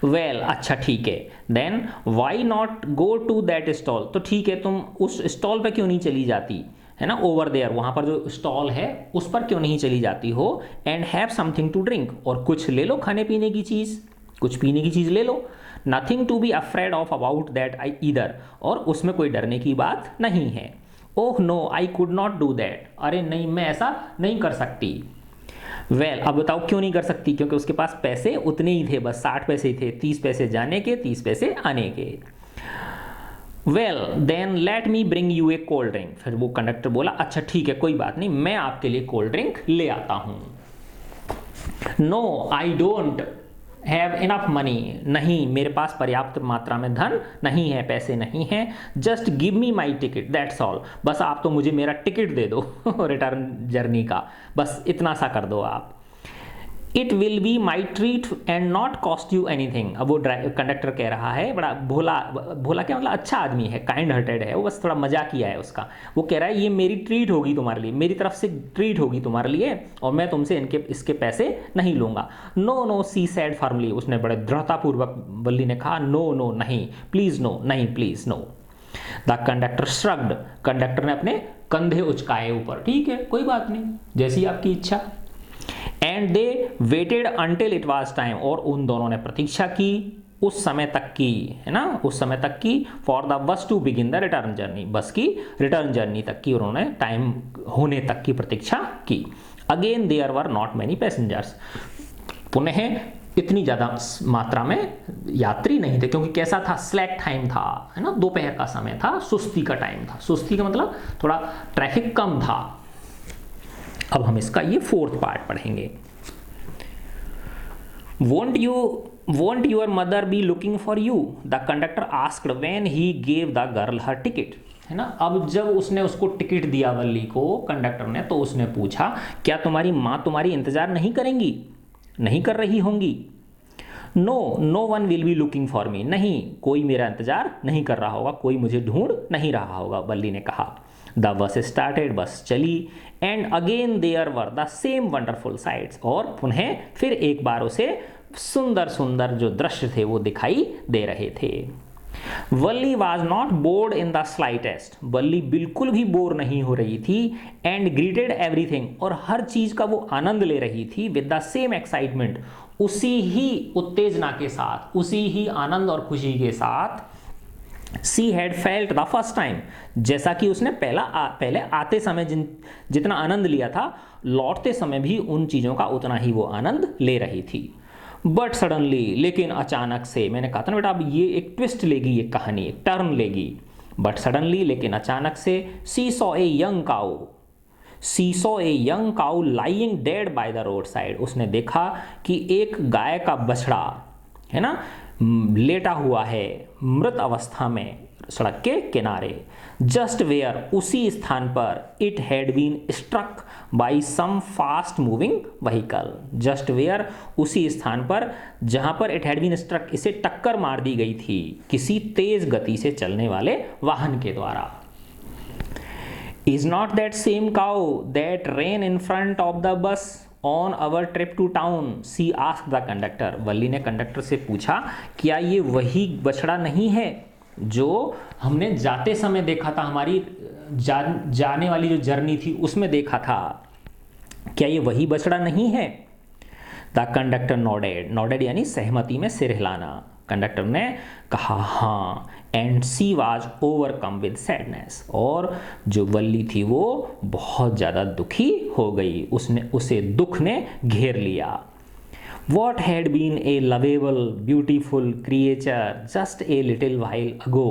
वेल, अच्छा ठीक है, then why not go to that stall, तो ठीक है तुम उस स्टॉल पे क्यों नहीं चली जाती, है ना, ओवर देयर, वहां पर जो स्टॉल है उस पर क्यों नहीं चली जाती हो? And have something to drink, और कुछ ले लो खाने पीने की चीज, कुछ पीने की चीज ले लो। Nothing to be afraid of about that I either, और उसमें कोई डरने की बात नहीं है। Oh no, I could not do that, अरे नहीं मैं ऐसा नहीं कर सकती। वेल अब बताओ क्यों नहीं कर सकती, क्योंकि उसके पास पैसे उतने ही थे, बस 60 पैसे ही थे, 30 पैसे जाने के 30 पैसे आने के। Well then let me bring you a cold drink. फिर वो कंडक्टर बोला अच्छा ठीक है कोई बात नहीं, मैं आपके लिए कोल्ड ड्रिंक ले आता हूं। No I don't have enough money, नहीं मेरे पास पर्याप्त मात्रा में धन नहीं है, पैसे नहीं हैं। Just give me my ticket that's all, बस आप तो मुझे मेरा टिकट दे दो रिटर्न जर्नी का, बस इतना सा कर दो आप। It will be my treat and not cost you anything. अब वो कंडक्टर कह रहा है, बड़ा भोला भोला क्या मतलब अच्छा आदमी है, काइंड हार्टेड है वो, बस थोड़ा मजाक किया है उसका। वो कह रहा है ये मेरी ट्रीट होगी तुम्हारे लिए, मेरी तरफ से ट्रीट होगी तुम्हारे लिए, और मैं तुमसे इसके पैसे नहीं लूंगा। No no she said firmly, उसने बड़े दृढ़तापूर्वक वल्ली ने कहा नो नो नहीं, प्लीज नो, नहीं please no. The conductor shrugged, conductor ने अपने कंधे उचकाए ऊपर, ठीक है कोई बात नहीं, जैसी आपकी इच्छा। And they waited until it was time, और उन दोनों ने प्रतीक्षा की उस समय तक की, है ना, उस समय तक की, for the bus to begin the return journey, bus की रिटर्न जर्नी तक की उन्होंने टाइम होने तक की प्रतीक्षा की। Again there were not many passengers, पुनः इतनी ज़्यादा मात्रा में यात्री नहीं थे, क्योंकि कैसा था, स्लैक टाइम था, है ना, दोपहर का समय था, सुस्ती का टाइम था, सुस्ती का मतलब थोड़ा ट्रैफिक कम था। अब हम इसका ये 4th पार्ट पढ़ेंगे। Won't your mother be looking for you? The conductor asked when he gave the girl her ticket. है ना, अब जब उसने उसको टिकट दिया वल्ली को, कंडक्टर ने, तो उसने पूछा क्या तुम्हारी माँ तुम्हारी इंतजार नहीं करेंगी, नहीं कर रही होंगी। No one will be looking for me, नहीं कोई मेरा इंतजार नहीं कर रहा होगा, कोई मुझे ढूंढ नहीं रहा होगा, वल्ली ने कहा। द बस स्टार्टेड, बस चली। And again there were the same wonderful sights, और पुनः फिर एक बार उसे सुंदर सुंदर जो दृश्य थे वो दिखाई दे रहे थे। Valli was not bored in the slightest, Valli बिल्कुल भी बोर नहीं हो रही थी। एंड ग्रीटेड एवरीथिंग, और हर चीज का वो आनंद ले रही थी। विद द सेम एक्साइटमेंट, उसी ही उत्तेजना के साथ, उसी ही आनंद और खुशी के साथ। She had felt the first time, जैसा कि उसने पहले आते समय जितना आनंद लिया था, लौटते समय भी उन चीज़ों का उतना ही वो आनंद ले रही थी। बट सडनली, लेकिन अचानक से, मैंने कहा था ना बेटा अब ये एक ट्विस्ट लेगी, ये कहानी एक टर्न लेगी। बट सडनली, लेकिन अचानक से, she saw a young cow lying dead by the roadside, उसने देखा कि एक गाय का बछड़ा, है ना, लेटा हुआ है मृत अवस्था में सड़क के किनारे। जस्ट वेयर, उसी स्थान पर, it had been struck by some fast moving vehicle. Just where, उसी स्थान पर जहां पर इट हैड बीन स्ट्रक, इसे टक्कर मार दी गई थी किसी तेज गति से चलने वाले वाहन के द्वारा। Is not that same cow that ran in front of the bus on our trip to town, she asked the conductor, Valli ने कंडक्टर से पूछा क्या ये वही बछड़ा नहीं है जो हमने जाते समय देखा था, हमारी जाने वाली जो जर्नी थी उसमें देखा था, क्या ये वही बछड़ा नहीं है। द कंडक्टर नोडेड यानी सहमति में सिर हिलाना। कंडक्टर ने कहा हाँ। And she was overcome with sadness, और जो वल्ली थी वो बहुत ज़्यादा दुखी हो गई, उसे दुख ने घेर लिया। What had been a lovable, beautiful creature just a little while ago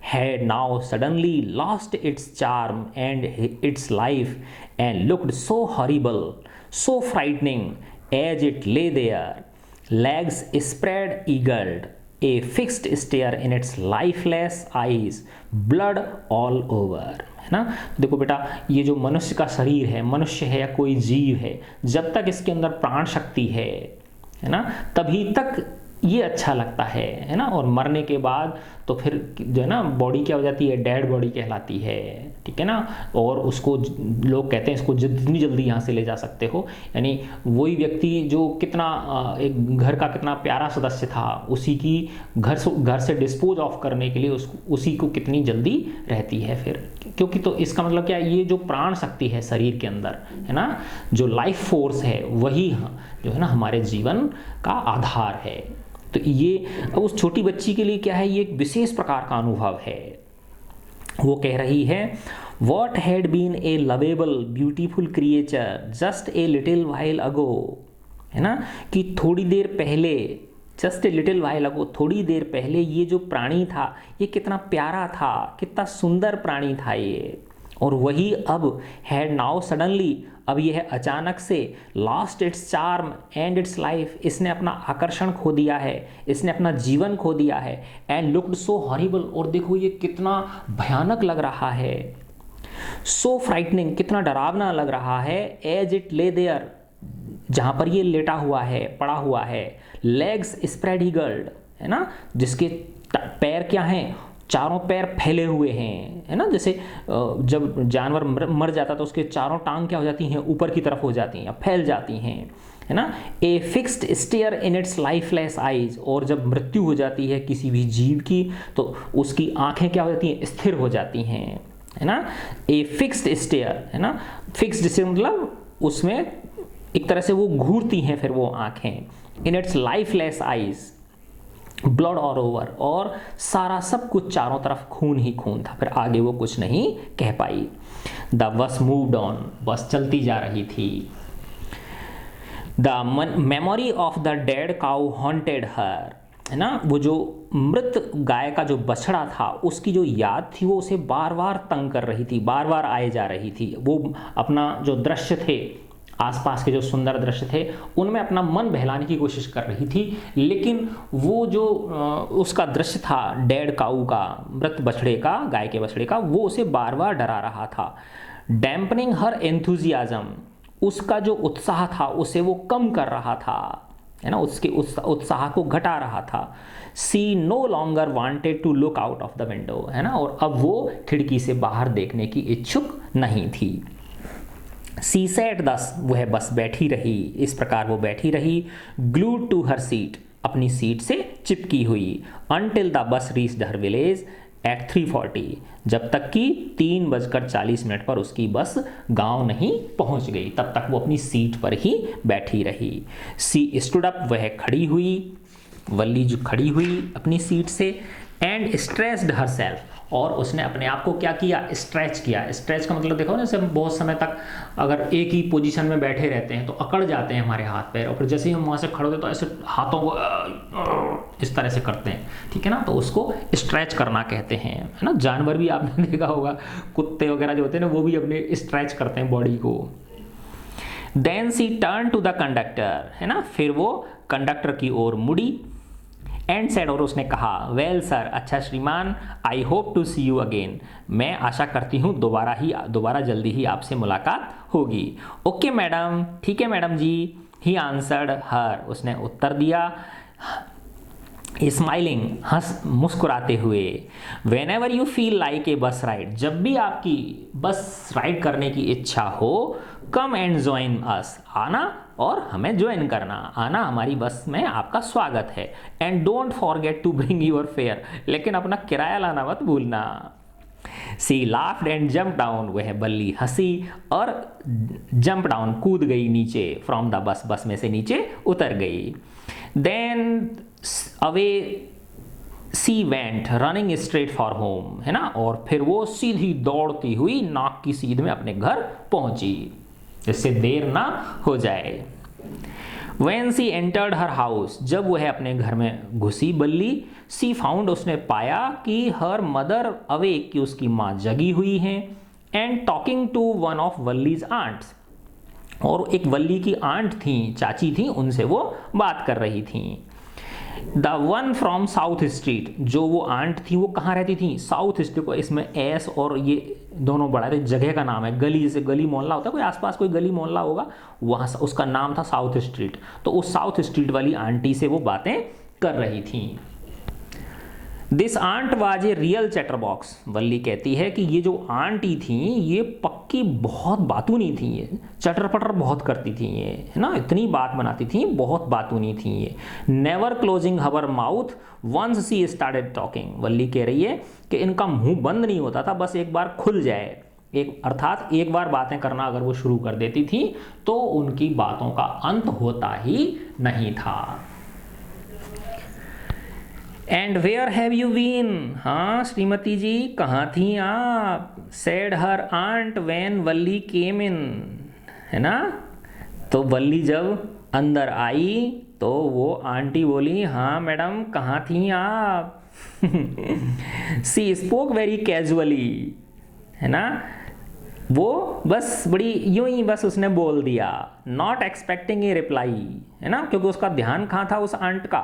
had now suddenly lost its charm and its life and looked so horrible, so frightening as it lay there, legs spread-eagled, a fixed stare in its lifeless eyes, blood all over. है ना, देखो बेटा ये जो मनुष्य का शरीर है, मनुष्य है या कोई जीव है, जब तक इसके अंदर प्राण शक्ति है ना, तभी तक ये अच्छा लगता है ना, और मरने के बाद तो फिर जो है ना बॉडी क्या हो जाती है, डेड बॉडी कहलाती है, ठीक है ना। और उसको लोग कहते हैं इसको जितनी जल्दी यहाँ से ले जा सकते हो, यानी वही व्यक्ति जो कितना एक घर का कितना प्यारा सदस्य था, उसी की घर से डिस्पोज ऑफ करने के लिए उसी को कितनी जल्दी रहती है फिर, क्योंकि तो इसका मतलब क्या, ये जो प्राण शक्ति है शरीर के अंदर, है ना, जो लाइफ फोर्स है, वही जो है ना हमारे जीवन का आधार है। तो ये उस छोटी बच्ची के लिए क्या है, ये एक विशेष प्रकार का अनुभव है। वो कह रही है what had been a lovable beautiful creature just a little while ago, है ना, कि थोड़ी देर पहले, just a little while ago, थोड़ी देर पहले ये जो प्राणी था ये कितना प्यारा था, कितना सुंदर प्राणी था ये, और वही अब हैड नाउ सडनली, अब यह अचानक से lost its charm and it's life, इसने अपना आकर्षण खो दिया है, इसने अपना जीवन खो दिया है, एंड लुक्ड सो हॉरिबल, और देखो ये कितना भयानक लग रहा है, सो फ्राइटनिंग, कितना डरावना लग रहा है, एज इट ले देयर, जहाँ पर ये लेटा हुआ है, पड़ा हुआ है, लेग्स स्प्रेड ईगल्ड, है ना, जिसके पैर क्या हैं, चारों पैर फैले हुए हैं, है ना, जैसे जब जानवर मर जाता तो उसके चारों टांग क्या हो जाती हैं, ऊपर की तरफ हो जाती हैं, फैल जाती हैं, है ना, a fixed stare in its lifeless eyes, और जब मृत्यु हो जाती है किसी भी जीव की तो उसकी आंखें क्या हो जाती हैं, स्थिर हो जाती हैं, है ना, ए फिक्स्ड स्टेयर, है ना, फिक्स्ड स्टेयर मतलब उसमें एक तरह से वो घूरती हैं फिर वो आंखें, इन its lifeless eyes blood all over, और सारा सब कुछ चारों तरफ खून ही खून था, फिर आगे वो कुछ नहीं कह पाई। The bus moved on, bus चलती जा रही थी। The memory of the dead cow haunted her, है ना, वो जो मृत गाय का जो बछड़ा था उसकी जो याद थी वो उसे बार बार तंग कर रही थी, बार बार आए जा रही थी, वो अपना जो दृश्य थे, आसपास के जो सुंदर दृश्य थे उनमें अपना मन बहलाने की कोशिश कर रही थी, लेकिन वो जो उसका दृश्य था डेड काऊ का, मृत बछड़े का, गाय के बछड़े का, वो उसे बार बार डरा रहा था। डैम्पनिंग हर एंथुजियाज्म, उसका जो उत्साह था उसे वो कम कर रहा था, है ना, उसके उत्साह को घटा रहा था। She no longer wanted to look out of the window, है ना, और अब वो खिड़की से बाहर देखने की इच्छुक नहीं थी। सी सेट दस, वह बस बैठी रही, इस प्रकार वो बैठी रही, ग्लूड टू हर सीट, अपनी सीट से चिपकी हुई, until the bus reached her village at 3:40, जब तक कि 3:40 पर उसकी बस गांव नहीं पहुंच गई, तब तक वो अपनी सीट पर ही बैठी रही। सी स्टूड अप, वह खड़ी हुई, वल्ली जो खड़ी हुई अपनी सीट से, एंड स्ट्रेस्ड हर सेल्फ, और उसने अपने आप को क्या किया, स्ट्रेच किया। स्ट्रेच का मतलब देखो ना, जैसे हम बहुत समय तक अगर एक ही पोजीशन में बैठे रहते हैं तो अकड़ जाते हैं हमारे हाथ पैर, और फिर जैसे ही हम वहाँ से खड़े होते तो ऐसे हाथों को इस तरह से करते हैं, ठीक है ना, तो उसको स्ट्रेच करना कहते हैं, है ना। जानवर भी आपने देखा होगा, कुत्ते वगैरह जो होते हैं ना वो भी अपने स्ट्रेच करते हैं बॉडी को। Then she turn to the conductor, है ना, फिर वो कंडक्टर की ओर मुड़ी, एंड सेड, और उसने कहा, वेल सर, अच्छा श्रीमान, I hope to see you again, मैं आशा करती हूँ दोबारा जल्दी ही आपसे मुलाकात होगी। ओके मैडम, ठीक है मैडम जी, ही आंसर्ड हर, उसने उत्तर दिया, स्माइलिंग, हंस मुस्कुराते हुए। When ever you feel like a bus ride, जब भी आपकी बस राइड करने की इच्छा हो, कम एंड ज्वाइन अस, आना और हमें ज्वाइन करना, आना हमारी बस में आपका स्वागत है। And don't forget to bring your fare, लेकिन अपना किराया लाना मत भूलना। She laughed and jump down, वह बल्ली हंसी और जंप डाउन, कूद गई नीचे, फ्रॉम द बस, बस में से नीचे उतर गई। Then away she went running straight for home, है ना, और फिर वो सीधी दौड़ती हुई नाक की सीध में अपने घर पहुंची, जिससे देर ना हो जाए। When she entered her house, जब वह अपने घर में घुसी बल्ली, सी फाउंड, उसने पाया कि हर मदर अवेक, कि उसकी माँ जगी हुई हैं, and talking to one of Valli's aunts, और एक वल्ली की आंट थी, चाची थी, उनसे वो बात कर रही थी। The one from south street, जो वो आंट थी वो कहाँ रहती थी, साउथ स्ट्रीट को, इसमें एस और ये दोनों बड़ा थे, जगह का नाम है, गली, जैसे गली मोहल्ला होता है, कोई आसपास कोई गली मोहल्ला होगा, वहाँ उसका नाम था साउथ स्ट्रीट, तो उस साउथ स्ट्रीट वाली आंटी से वो बातें कर रही थी। This aunt was a real chatterbox, Valli कहती है कि ये जो आंटी थी ये पक्की बहुत बातूनी थी, ये चटर पटर बहुत करती थी, ये है ना, इतनी बात बनाती थी, बहुत बातूनी थी ये। नेवर क्लोजिंग हवर माउथ वंस सी स्टार्टेड टॉकिंग, वल्ली कह रही है कि इनका मुंह बंद नहीं होता था, बस एक बार खुल जाए, अर्थात एक बार बातें करना अगर वो शुरू कर देती थी तो उनकी बातों का अंत होता ही नहीं था। And where have you been, हाँ श्रीमती जी कहाँ थी आप, said her aunt when Valli came in, है ना। तो वल्ली जब अंदर आई तो वो आंटी बोली हाँ मैडम कहाँ थी आप। सी स्पोक वेरी कैजुअली, है ना, वो बस बड़ी यूं ही बस उसने बोल दिया, नॉट एक्सपेक्टिंग ए रिप्लाई, है ना, क्योंकि उसका ध्यान कहाँ था उस आंट का,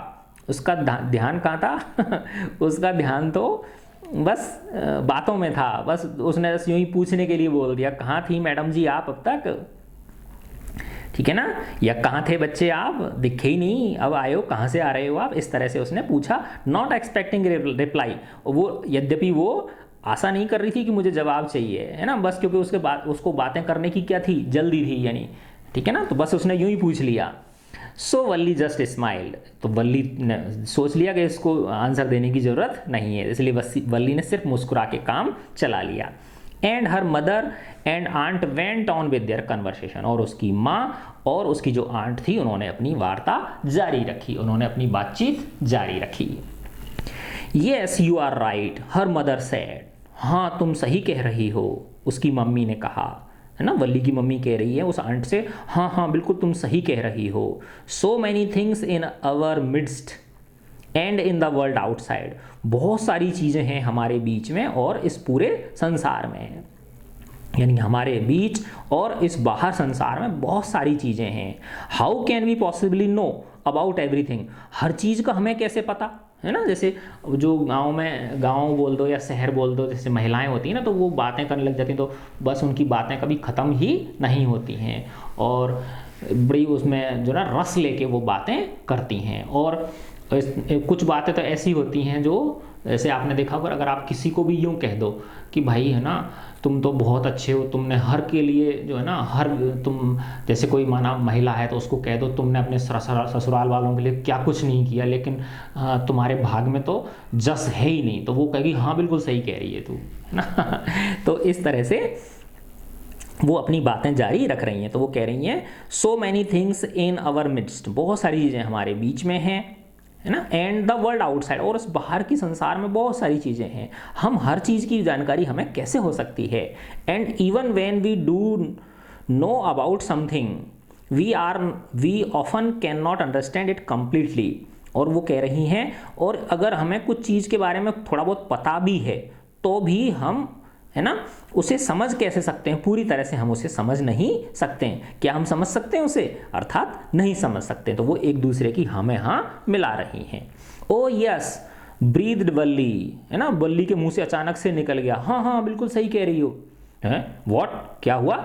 उसका ध्यान कहाँ था उसका ध्यान तो बस बातों में था, बस उसने बस यूं ही पूछने के लिए बोल दिया कहाँ थी मैडम जी आप अब तक, ठीक है ना, या कहाँ थे बच्चे आप, दिखे ही नहीं, अब आए हो, कहाँ से आ रहे हो आप, इस तरह से उसने पूछा, नॉट एक्सपेक्टिंग रिप्लाई। वो यद्यपि वो आशा नहीं कर रही थी कि मुझे जवाब चाहिए, है ना, बस क्योंकि उसके बाद उसको बातें करने की क्या थी, जल्दी थी यानी, ठीक है ना, तो बस उसने यूं ही पूछ लिया। सो वल्ली जस्ट स्माइल्ड, तो वल्ली ने सोच लिया कि इसको आंसर देने की ज़रूरत नहीं है, इसलिए वल्ली ने सिर्फ मुस्कुरा के काम चला लिया। And her mother and aunt went on with their conversation, और उसकी माँ और उसकी जो आंट थी उन्होंने अपनी वार्ता जारी रखी, उन्होंने अपनी बातचीत जारी रखी। Yes you are right her mother said, हाँ तुम सही कह रही हो, उसकी मम्मी ने कहा, है ना, वल्ली की मम्मी कह रही है उस आंट से, हाँ हाँ बिल्कुल तुम सही कह रही हो। सो many things in our midst and in the world outside, बहुत सारी चीज़ें हैं हमारे बीच में और इस पूरे संसार में, यानी हमारे बीच और इस बाहर संसार में बहुत सारी चीज़ें हैं। How can we possibly know about everything, हर चीज़ का हमें कैसे पता, है ना, जैसे जो गांव में, गांव बोल दो या शहर बोल दो, जैसे महिलाएं होती हैं ना, तो वो बातें करने लग जाती हैं तो बस उनकी बातें कभी ख़त्म ही नहीं होती हैं और बड़ी उसमें जो ना रस लेके वो बातें करती हैं। और कुछ बातें तो ऐसी होती हैं जो, जैसे आपने देखा होगा, अगर आप किसी को भी यूँ कह दो कि भाई है ना तुम तो बहुत अच्छे हो, तुमने हर के लिए जो है ना हर, तुम जैसे कोई माना महिला है तो उसको कह दो तुमने अपने ससुराल वालों के लिए क्या कुछ नहीं किया, लेकिन तुम्हारे भाग में तो जस है ही नहीं, तो वो कहेगी हाँ बिल्कुल सही कह रही है तू, है ना। तो इस तरह से वो अपनी बातें जारी रख रही हैं, तो वो कह रही हैं so many things in our midst, बहुत सारी चीज़ें हमारे बीच में हैं, है ना, एंड द वर्ल्ड आउटसाइड, और उस बाहर की संसार में बहुत सारी चीज़ें हैं, हम हर चीज़ की जानकारी हमें कैसे हो सकती है। And even when we do know about something we often can not understand it completely, और वो कह रही हैं और अगर हमें कुछ चीज़ के बारे में थोड़ा बहुत पता भी है तो भी हम, है ना, उसे समझ कैसे सकते हैं, पूरी तरह से हम उसे समझ नहीं सकते हैं। क्या हम समझ सकते हैं उसे, अर्थात नहीं समझ सकते। तो वो एक दूसरे की हाँ में हाँ मिला रही हैं। ओ यस ब्रीद्ड वल्ली, है ना, वल्ली के मुंह से अचानक से निकल गया हाँ हाँ बिल्कुल सही कह रही हो, है व्हाट, क्या हुआ,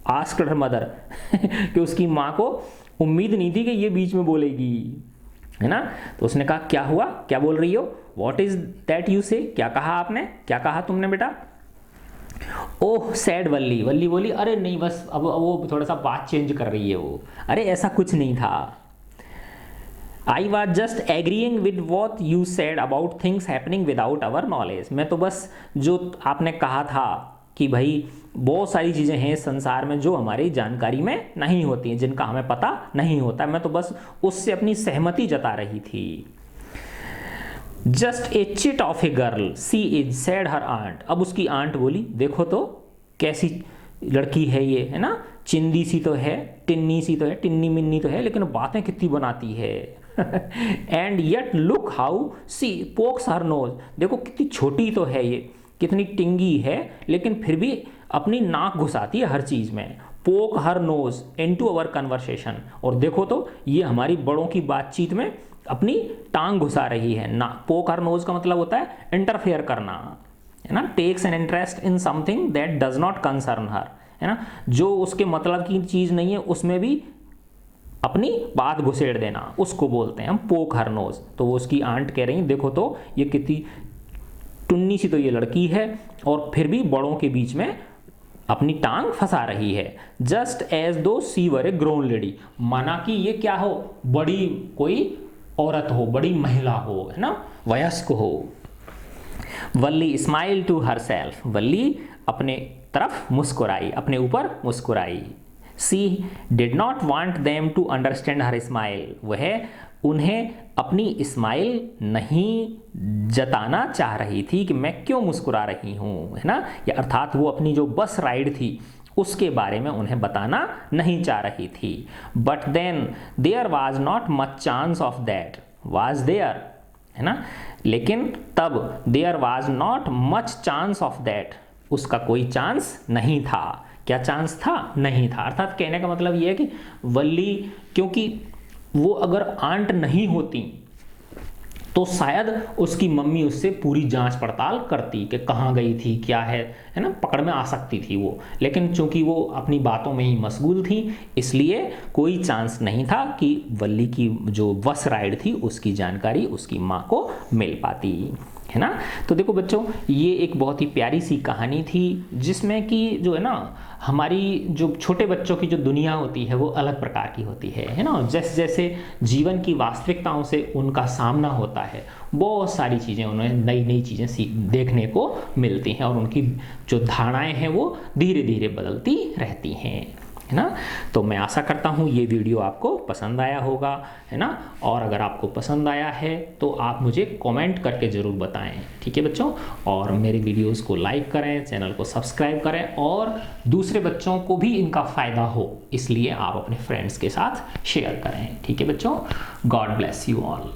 आस्क्ड हर मदर कि उसकी माँ को उम्मीद नहीं थी कि ये बीच में बोलेगी, है ना, तो उसने कहा क्या हुआ, क्या बोल रही हो, व्हाट इज दैट यू से, क्या कहा आपने, क्या कहा तुमने बेटा। ओह सैड वल्ली, वल्ली बोली अरे नहीं बस अब वो थोड़ा सा बात चेंज कर रही है वो, अरे ऐसा कुछ नहीं था। I was just agreeing with what you said about things happening without our knowledge, मैं तो बस जो आपने कहा था कि भाई बहुत सारी चीज़ें हैं संसार में जो हमारी जानकारी में नहीं होती हैं, जिनका हमें पता नहीं होता, मैं तो बस उससे अपनी सहमति जता रही थी। Just a chit of a girl she is said her aunt, अब उसकी आंट बोली देखो तो कैसी लड़की है ये, है ना, चिंदी सी तो है, टिन्नी सी तो है, टिन्नी मिन्नी तो है, लेकिन बातें कितनी बनाती है। And yet look how she pokes her nose, देखो कितनी छोटी तो है ये, कितनी टिंगी है, लेकिन फिर भी अपनी नाक घुसाती है हर चीज़ में। पोक हर नोज इनटू अवर कन्वर्सेशन, और देखो तो ये हमारी बड़ों की बातचीत में अपनी टांग घुसा रही है ना। पोक हर नोज का मतलब होता है इंटरफेयर करना, है ना, takes an interest in something that does not concern her, है ना, जो उसके मतलब की चीज़ नहीं है उसमें भी अपनी बात घुसेड़ देना, उसको बोलते हैं हम पोक हर नोज। तो वो उसकी आंट कह रही है देखो तो ये कितनी टुन्नी सी तो ये लड़की है और फिर भी बड़ों के बीच में अपनी टांग फंसा रही है। जस्ट एज दो सी वर ए ग्रोन लेडी, माना कि ये क्या हो, बड़ी कोई औरत हो, बड़ी महिला हो, है ना, वयस्क हो। Valli smile to herself, Valli अपने तरफ मुस्कुराई, अपने ऊपर मुस्कुराई। She did not want them to understand her smile, वह उन्हें अपनी स्माइल नहीं जताना चाह रही थी कि मैं क्यों मुस्कुरा रही हूँ, है ना, या अर्थात वो अपनी जो बस राइड थी उसके बारे में उन्हें बताना नहीं चाह रही थी। But then there was not much chance of that, was there, है ना, लेकिन तब there was not much chance of that, उसका कोई चांस नहीं था। क्या चांस था? नहीं था। अर्थात कहने का मतलब ये है कि वल्ली, क्योंकि वो अगर आंट नहीं होती तो शायद उसकी मम्मी उससे पूरी जांच पड़ताल करती कि कहाँ गई थी, क्या है ना, पकड़ में आ सकती थी वो, लेकिन चूंकि वो अपनी बातों में ही मशगूल थी इसलिए कोई चांस नहीं था कि वल्ली की जो बस राइड थी उसकी जानकारी उसकी माँ को मिल पाती, है ना। तो देखो बच्चों, ये एक बहुत ही प्यारी सी कहानी थी जिसमें कि जो है ना हमारी जो छोटे बच्चों की जो दुनिया होती है वो अलग प्रकार की होती है ना। जैसे जैसे जीवन की वास्तविकताओं से उनका सामना होता है, बहुत सारी चीज़ें उन्हें नई नई चीज़ें देखने को मिलती हैं और उनकी जो धारणाएं हैं वो धीरे धीरे बदलती रहती हैं, है ना। तो मैं आशा करता हूँ ये वीडियो आपको पसंद आया होगा, है ना, और अगर आपको पसंद आया है तो आप मुझे कमेंट करके ज़रूर बताएं, ठीक है बच्चों। और मेरे वीडियोस को लाइक करें, चैनल को सब्सक्राइब करें और दूसरे बच्चों को भी इनका फ़ायदा हो इसलिए आप अपने फ्रेंड्स के साथ शेयर करें, ठीक है बच्चों। God bless you all.